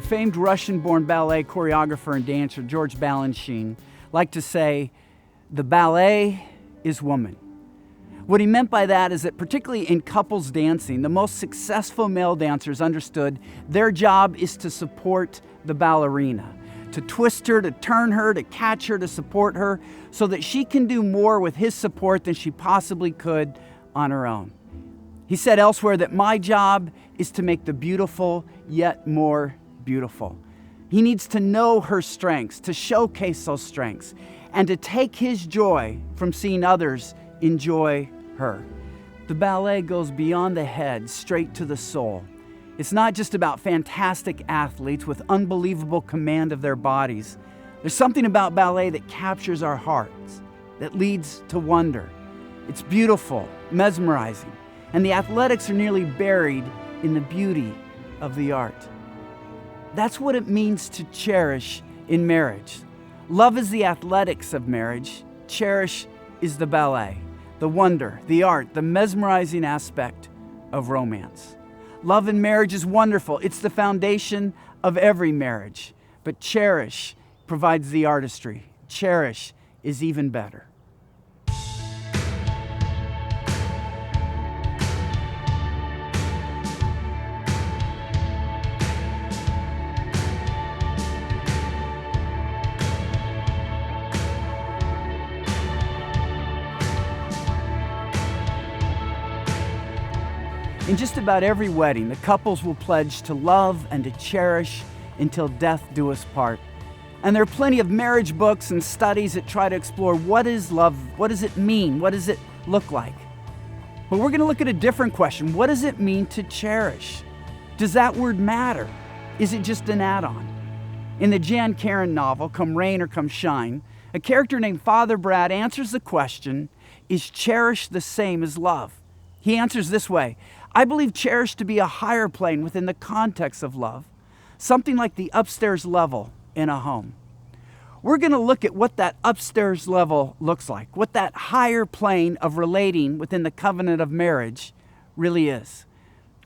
famed Russian-born ballet choreographer and dancer George Balanchine liked to say, "The ballet is woman." What he meant by that is that particularly in couples dancing, the most successful male dancers understood their job is to support the ballerina, to twist her, to turn her, to catch her, to support her, so that she can do more with his support than she possibly could on her own. He said elsewhere that my job is to make the beautiful yet more beautiful. He needs to know her strengths, to showcase those strengths, and to take his joy from seeing others enjoy her. The ballet goes beyond the head, straight to the soul. It's not just about fantastic athletes with unbelievable command of their bodies. There's something about ballet that captures our hearts, that leads to wonder. It's beautiful, mesmerizing, and the athletics are nearly buried in the beauty of the art. That's what it means to cherish in marriage. Love is the athletics of marriage. Cherish is the ballet, the wonder, the art, the mesmerizing aspect of romance. Love in marriage is wonderful. It's the foundation of every marriage. But cherish provides the artistry. Cherish is even better. In just about every wedding, the couples will pledge to love and to cherish until death do us part. And there are plenty of marriage books and studies that try to explore what is love, what does it mean, what does it look like? But we're going to look at a different question. What does it mean to cherish? Does that word matter? Is it just an add-on? In the Jan Karon novel, Come Rain or Come Shine, a character named Father Brad answers the question, is cherish the same as love? He answers this way, I believe cherish to be a higher plane within the context of love, something like the upstairs level in a home. We're going to look at what that upstairs level looks like, what that higher plane of relating within the covenant of marriage really is.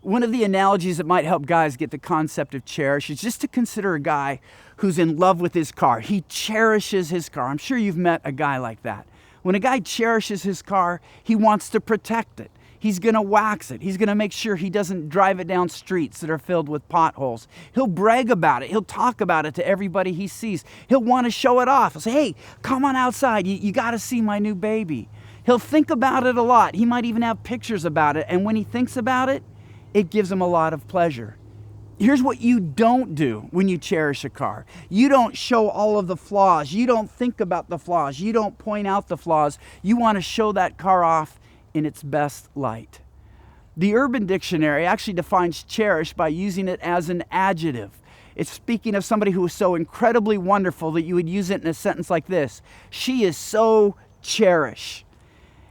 One of the analogies that might help guys get the concept of cherish is just to consider a guy who's in love with his car. He cherishes his car. I'm sure you've met a guy like that. When a guy cherishes his car, he wants to protect it. He's going to wax it. He's going to make sure he doesn't drive it down streets that are filled with potholes. He'll brag about it. He'll talk about it to everybody he sees. He'll want to show it off. He'll say, hey, come on outside. You got to see my new baby. He'll think about it a lot. He might even have pictures about it. And when he thinks about it, it gives him a lot of pleasure. Here's what you don't do when you cherish a car. You don't show all of the flaws. You don't think about the flaws. You don't point out the flaws. You want to show that car off in its best light. The Urban Dictionary actually defines cherish by using it as an adjective. It's speaking of somebody who is so incredibly wonderful that you would use it in a sentence like this. She is so cherish.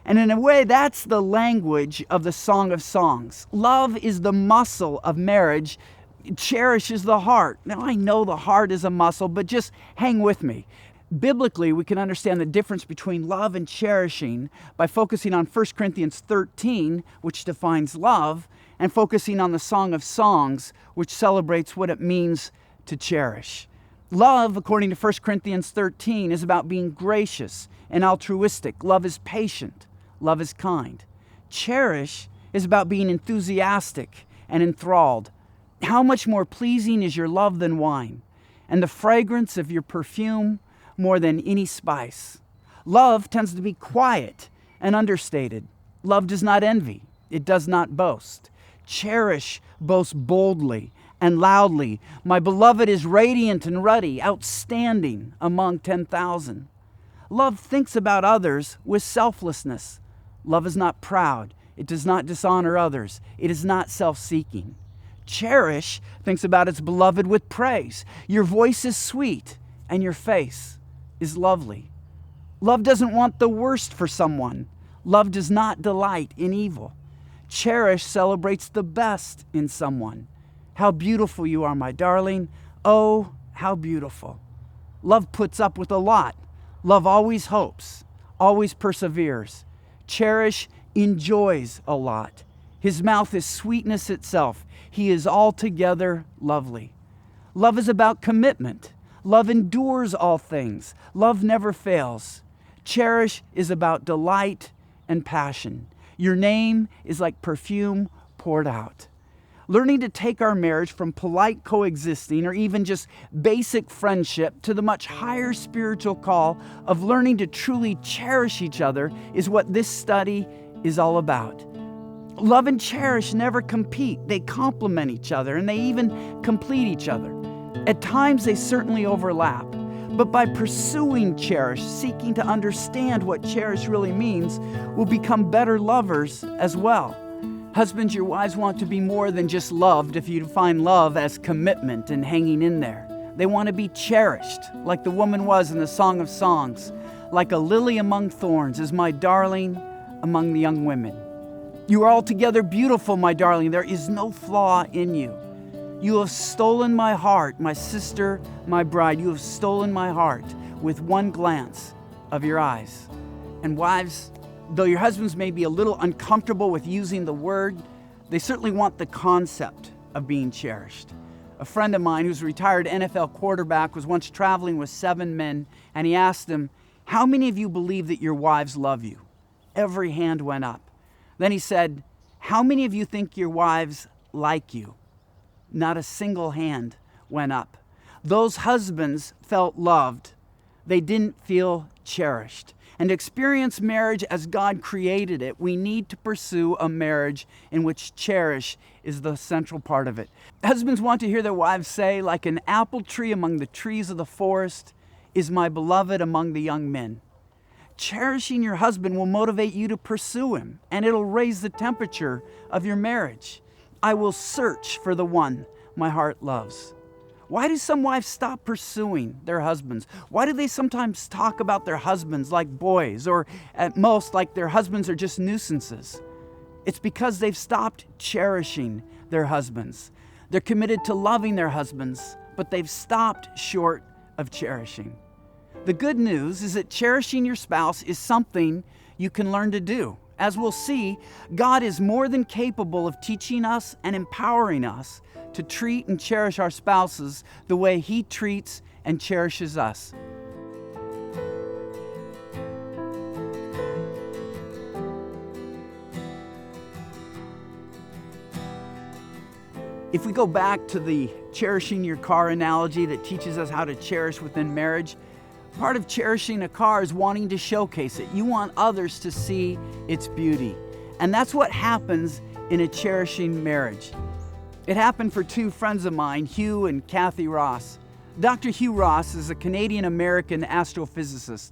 And in a way, that's the language of the Song of Songs. Love is the muscle of marriage. Cherish is the heart. Now, I know the heart is a muscle, but just hang with me. Biblically, we can understand the difference between love and cherishing by focusing on 1 Corinthians 13, which defines love, and focusing on the Song of Songs, which celebrates what it means to cherish. Love, according to 1 Corinthians 13, is about being gracious and altruistic. Love is patient. Love is kind. Cherish is about being enthusiastic and enthralled. How much more pleasing is your love than wine, and the fragrance of your perfume more than any spice. Love tends to be quiet and understated. Love does not envy. It does not boast. Cherish boasts boldly and loudly. My beloved is radiant and ruddy, outstanding among 10,000. Love thinks about others with selflessness. Love is not proud. It does not dishonor others. It is not self-seeking. Cherish thinks about its beloved with praise. Your voice is sweet and your face is lovely. Love doesn't want the worst for someone. Love does not delight in evil. Cherish celebrates the best in someone. How beautiful you are, my darling. Oh, how beautiful. Love puts up with a lot. Love always hopes, always perseveres. Cherish enjoys a lot. His mouth is sweetness itself. He is altogether lovely. Love is about commitment. Love endures all things. Love never fails. Cherish is about delight and passion. Your name is like perfume poured out. Learning to take our marriage from polite coexisting or even just basic friendship to the much higher spiritual call of learning to truly cherish each other is what this study is all about. Love and cherish never compete. They complement each other and they even complete each other. At times they certainly overlap, but by pursuing cherish, seeking to understand what cherish really means, we'll become better lovers as well. Husbands, your wives want to be more than just loved if you define love as commitment and hanging in there. They want to be cherished, like the woman was in the Song of Songs. Like a lily among thorns is my darling among the young women. You are altogether beautiful, my darling. There is no flaw in you. You have stolen my heart, my sister, my bride. You have stolen my heart with one glance of your eyes. And wives, though your husbands may be a little uncomfortable with using the word, they certainly want the concept of being cherished. A friend of mine who's a retired NFL quarterback was once traveling with 7 men, and he asked them, "How many of you believe that your wives love you?" Every hand went up. Then he said, "How many of you think your wives like you?" Not a single hand went up. Those husbands felt loved. They didn't feel cherished. And to experience marriage as God created it, we need to pursue a marriage in which cherish is the central part of it. Husbands want to hear their wives say, "Like an apple tree among the trees of the forest is my beloved among the young men." Cherishing your husband will motivate you to pursue him, and it'll raise the temperature of your marriage. I will search for the one my heart loves. Why do some wives stop pursuing their husbands? Why do they sometimes talk about their husbands like boys, or at most like their husbands are just nuisances? It's because they've stopped cherishing their husbands. They're committed to loving their husbands, but they've stopped short of cherishing. The good news is that cherishing your spouse is something you can learn to do. As we'll see, God is more than capable of teaching us and empowering us to treat and cherish our spouses the way He treats and cherishes us. If we go back to the cherishing your car analogy that teaches us how to cherish within marriage, part of cherishing a car is wanting to showcase it. You want others to see its beauty. And that's what happens in a cherishing marriage. It happened for 2 friends of mine, Hugh and Kathy Ross. Dr. Hugh Ross is a Canadian-American astrophysicist.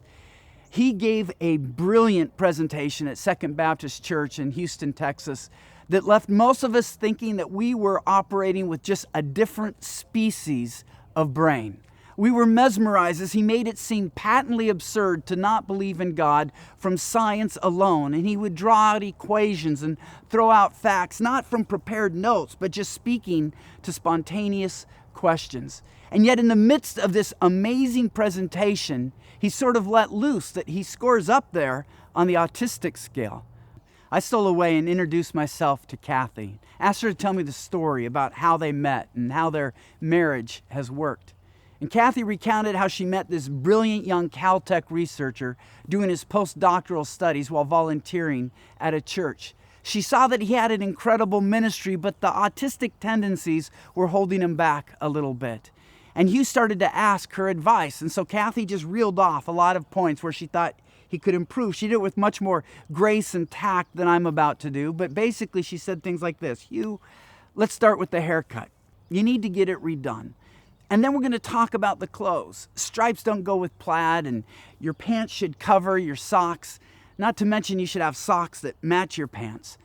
He gave a brilliant presentation at Second Baptist Church in Houston, Texas, that left most of us thinking that we were operating with just a different species of brain. We were mesmerized as he made it seem patently absurd to not believe in God from science alone. And he would draw out equations and throw out facts, not from prepared notes, but just speaking to spontaneous questions. And yet in the midst of this amazing presentation, he sort of let loose that he scores up there on the autistic scale. I stole away and introduced myself to Kathy, asked her to tell me the story about how they met and how their marriage has worked. And Kathy recounted how she met this brilliant young Caltech researcher doing his postdoctoral studies while volunteering at a church. She saw that he had an incredible ministry, but the autistic tendencies were holding him back a little bit. And Hugh started to ask her advice. And so Kathy just reeled off a lot of points where she thought he could improve. She did it with much more grace and tact than I'm about to do. But basically she said things like this: "Hugh, let's start with the haircut. You need to get it redone. And then we're going to talk about the clothes. Stripes don't go with plaid, and your pants should cover your socks. Not to mention you should have socks that match your pants.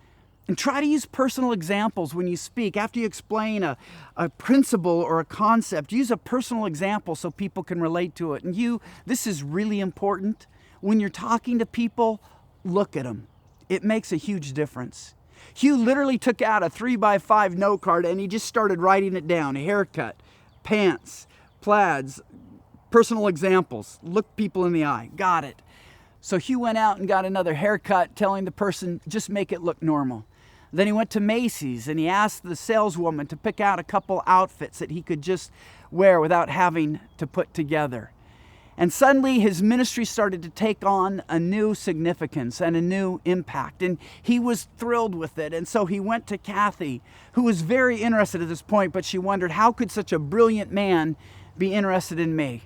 And try to use personal examples when you speak. After you explain a principle or a concept, use a personal example so people can relate to it. And this is really important. When you're talking to people, look at them. It makes a huge difference." Hugh literally took out a 3x5 note card and he just started writing it down. A haircut, pants, plaids, personal examples. Look people in the eye. Got it. So Hugh went out and got another haircut, telling the person, just make it look normal. Then he went to Macy's and he asked the saleswoman to pick out a couple outfits that he could just wear without having to put together. And suddenly his ministry started to take on a new significance and a new impact. And he was thrilled with it. And so he went to Kathy, who was very interested at this point, but she wondered, how could such a brilliant man be interested in me?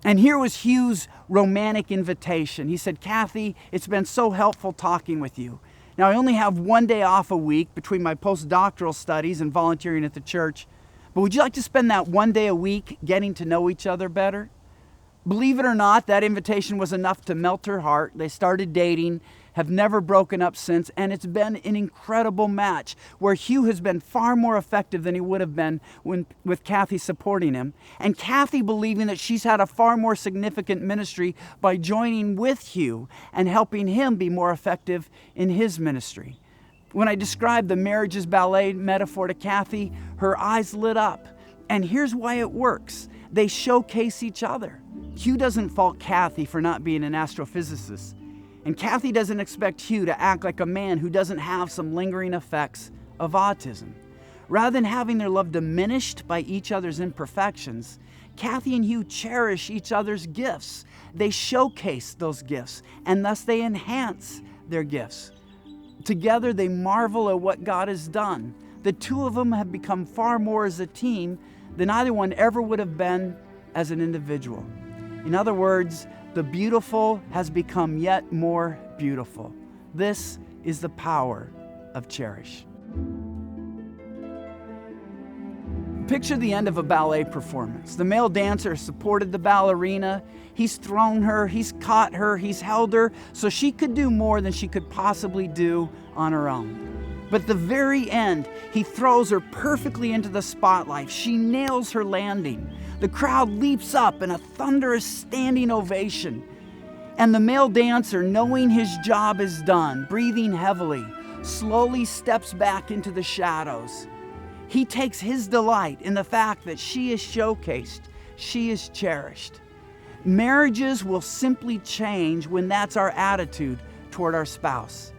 And here was Hugh's romantic invitation. He said, Kathy, it's been so helpful talking with you. Now, I only have one day off a week between my postdoctoral studies and volunteering at the church. But would you like to spend that one day a week getting to know each other better? Believe it or not, that invitation was enough to melt her heart. They started dating, have never broken up since, and it's been an incredible match where Hugh has been far more effective than he would have been with Kathy supporting him, and Kathy believing that she's had a far more significant ministry by joining with Hugh and helping him be more effective in his ministry. When I described the marriage's ballet metaphor to Kathy, her eyes lit up. And here's why it works. They showcase each other. Hugh doesn't fault Kathy for not being an astrophysicist. And Kathy doesn't expect Hugh to act like a man who doesn't have some lingering effects of autism. Rather than having their love diminished by each other's imperfections, Kathy and Hugh cherish each other's gifts. They showcase those gifts, and thus they enhance their gifts. Together they marvel at what God has done. The two of them have become far more as a team than either one ever would have been as an individual. In other words, the beautiful has become yet more beautiful. This is the power of Cherish. Picture the end of a ballet performance. The male dancer supported the ballerina. He's thrown her, he's caught her, he's held her so she could do more than she could possibly do on her own. But at the very end, he throws her perfectly into the spotlight. She nails her landing. The crowd leaps up in a thunderous standing ovation. And the male dancer, knowing his job is done, breathing heavily, slowly steps back into the shadows. He takes his delight in the fact that she is showcased, she is cherished. Marriages will simply change when that's our attitude toward our spouse.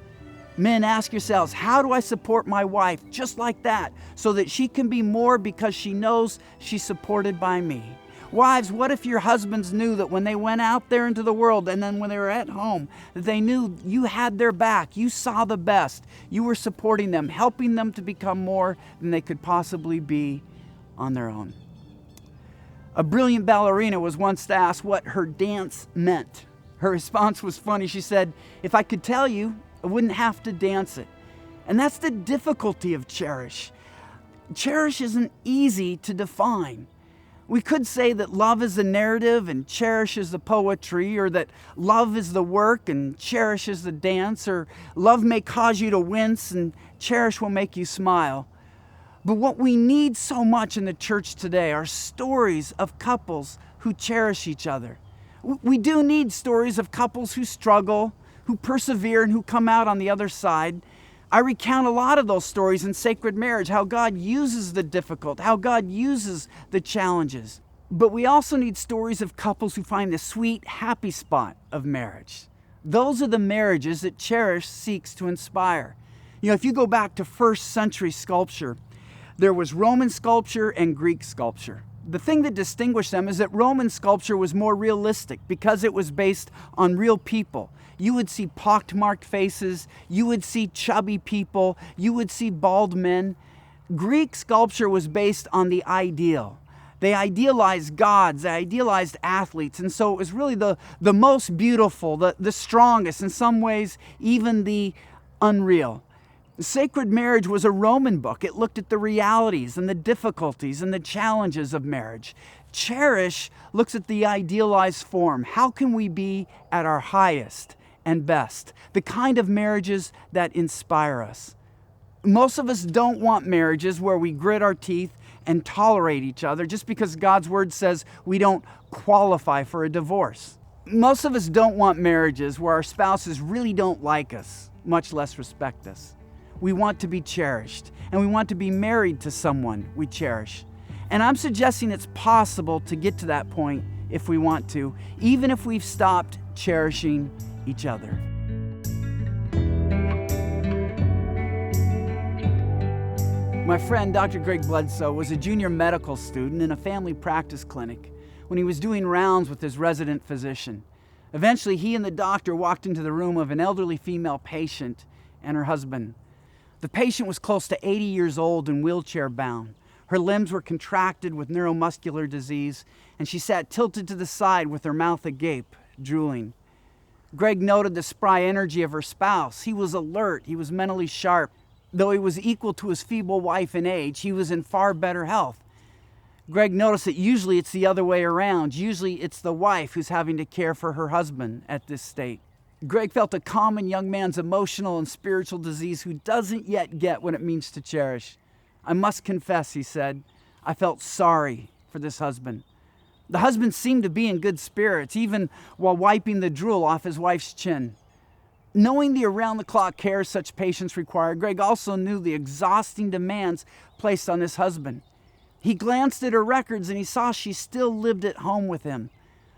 Men, ask yourselves, how do I support my wife just like that so that she can be more because she knows she's supported by me? Wives, what if your husbands knew that when they went out there into the world and then when they were at home, that they knew you had their back, you saw the best, you were supporting them, helping them to become more than they could possibly be on their own? A brilliant ballerina was once asked what her dance meant. Her response was funny. She said, "If I could tell you, I wouldn't have to dance it." And that's the difficulty of Cherish. Cherish isn't easy to define. We could say that love is the narrative and cherish is the poetry, or that love is the work and cherish is the dance, or love may cause you to wince and cherish will make you smile. But what we need so much in the church today are stories of couples who cherish each other. We do need stories of couples who struggle, who persevere, and who come out on the other side. I recount a lot of those stories in Sacred Marriage, how God uses the difficult, how God uses the challenges. But we also need stories of couples who find the sweet, happy spot of marriage. Those are the marriages that Cherish seeks to inspire. You know, if you go back to first century sculpture, there was Roman sculpture and Greek sculpture. The thing that distinguished them is that Roman sculpture was more realistic because it was based on real people. You would see pockmarked faces, you would see chubby people, you would see bald men. Greek sculpture was based on the ideal. They idealized gods, they idealized athletes, and so it was really the most beautiful, the strongest, in some ways even the unreal. Sacred Marriage was a Roman book. It looked at the realities and the difficulties and the challenges of marriage. Cherish looks at the idealized form. How can we be at our highest and best? The kind of marriages that inspire us. Most of us don't want marriages where we grit our teeth and tolerate each other just because God's word says we don't qualify for a divorce. Most of us don't want marriages where our spouses really don't like us, much less respect us. We want to be cherished, and we want to be married to someone we cherish. And I'm suggesting it's possible to get to that point if we want to, even if we've stopped cherishing each other. My friend, Dr. Greg Bledsoe, was a junior medical student in a family practice clinic when he was doing rounds with his resident physician. Eventually, he and the doctor walked into the room of an elderly female patient and her husband. The patient was close to 80 years old and wheelchair-bound. Her limbs were contracted with neuromuscular disease, and she sat tilted to the side with her mouth agape, drooling. Greg noted the spry energy of her spouse. He was alert, he was mentally sharp. Though he was equal to his feeble wife in age, he was in far better health. Greg noticed that usually it's the other way around. Usually it's the wife who's having to care for her husband at this state. Greg felt a common young man's emotional and spiritual disease who doesn't yet get what it means to cherish. I must confess, he said, I felt sorry for this husband. The husband seemed to be in good spirits, even while wiping the drool off his wife's chin. Knowing the around-the-clock care such patients require, Greg also knew the exhausting demands placed on his husband. He glanced at her records and he saw she still lived at home with him.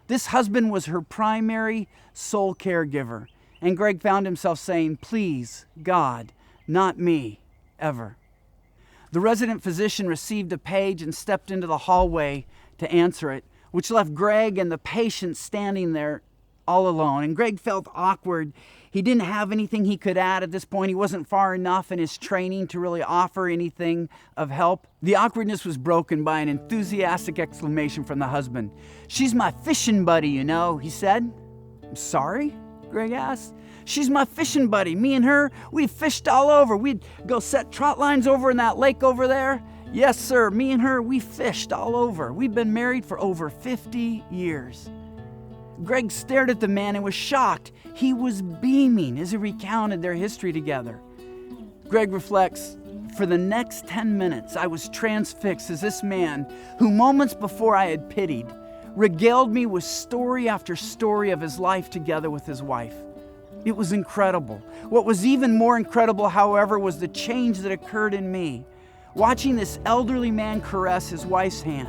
This husband was her primary sole caregiver, and Greg found himself saying, "Please, God, not me, ever." The resident physician received a page and stepped into the hallway to answer it, which left Greg and the patient standing there all alone. And Greg felt awkward. He didn't have anything he could add at this point. He wasn't far enough in his training to really offer anything of help. The awkwardness was broken by an enthusiastic exclamation from the husband. "She's my fishing buddy, you know," he said. "I'm sorry?" Greg asked. "She's my fishing buddy. Me and her, we fished all over. We'd go set trot lines over in that lake over there. Yes, sir, me and her, we fished all over. We've been married for over 50 years. Greg stared at the man and was shocked. He was beaming as he recounted their history together. Greg reflects, "For the next 10 minutes, I was transfixed as this man, who moments before I had pitied, regaled me with story after story of his life together with his wife. It was incredible. What was even more incredible, however, was the change that occurred in me. Watching this elderly man caress his wife's hand,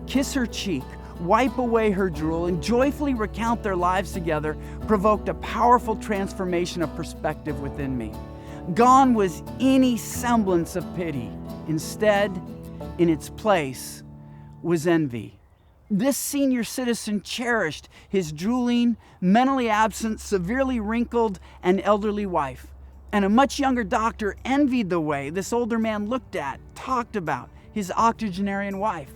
kiss her cheek, wipe away her drool, and joyfully recount their lives together provoked a powerful transformation of perspective within me. Gone was any semblance of pity. Instead, in its place, was envy. This senior citizen cherished his drooling, mentally absent, severely wrinkled, and elderly wife. And a much younger doctor envied the way this older man looked at, talked about his octogenarian wife.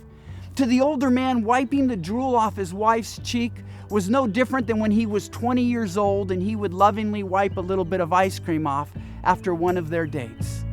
To the older man, wiping the drool off his wife's cheek was no different than when he was 20 years old and he would lovingly wipe a little bit of ice cream off after one of their dates.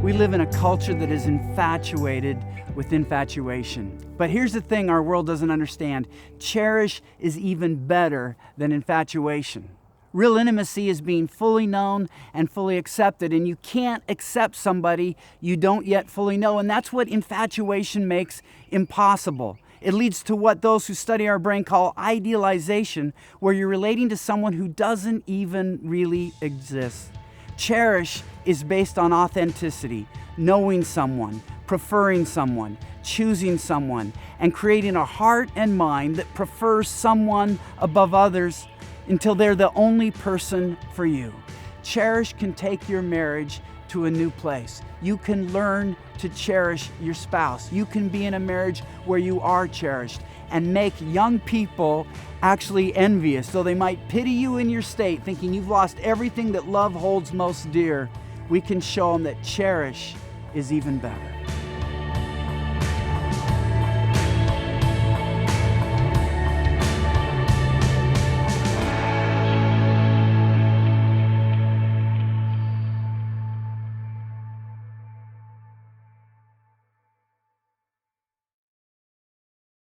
We live in a culture that is infatuated with infatuation. But here's the thing our world doesn't understand. Cherish is even better than infatuation. Real intimacy is being fully known and fully accepted, and you can't accept somebody you don't yet fully know, and that's what infatuation makes impossible. It leads to what those who study our brain call idealization, where you're relating to someone who doesn't even really exist. Cherish is based on authenticity, knowing someone, preferring someone, choosing someone, and creating a heart and mind that prefers someone above others until they're the only person for you. Cherish can take your marriage to a new place. You can learn to cherish your spouse. You can be in a marriage where you are cherished and make young people actually envious, though they might pity you in your state, thinking you've lost everything that love holds most dear. We can show them that cherish is even better.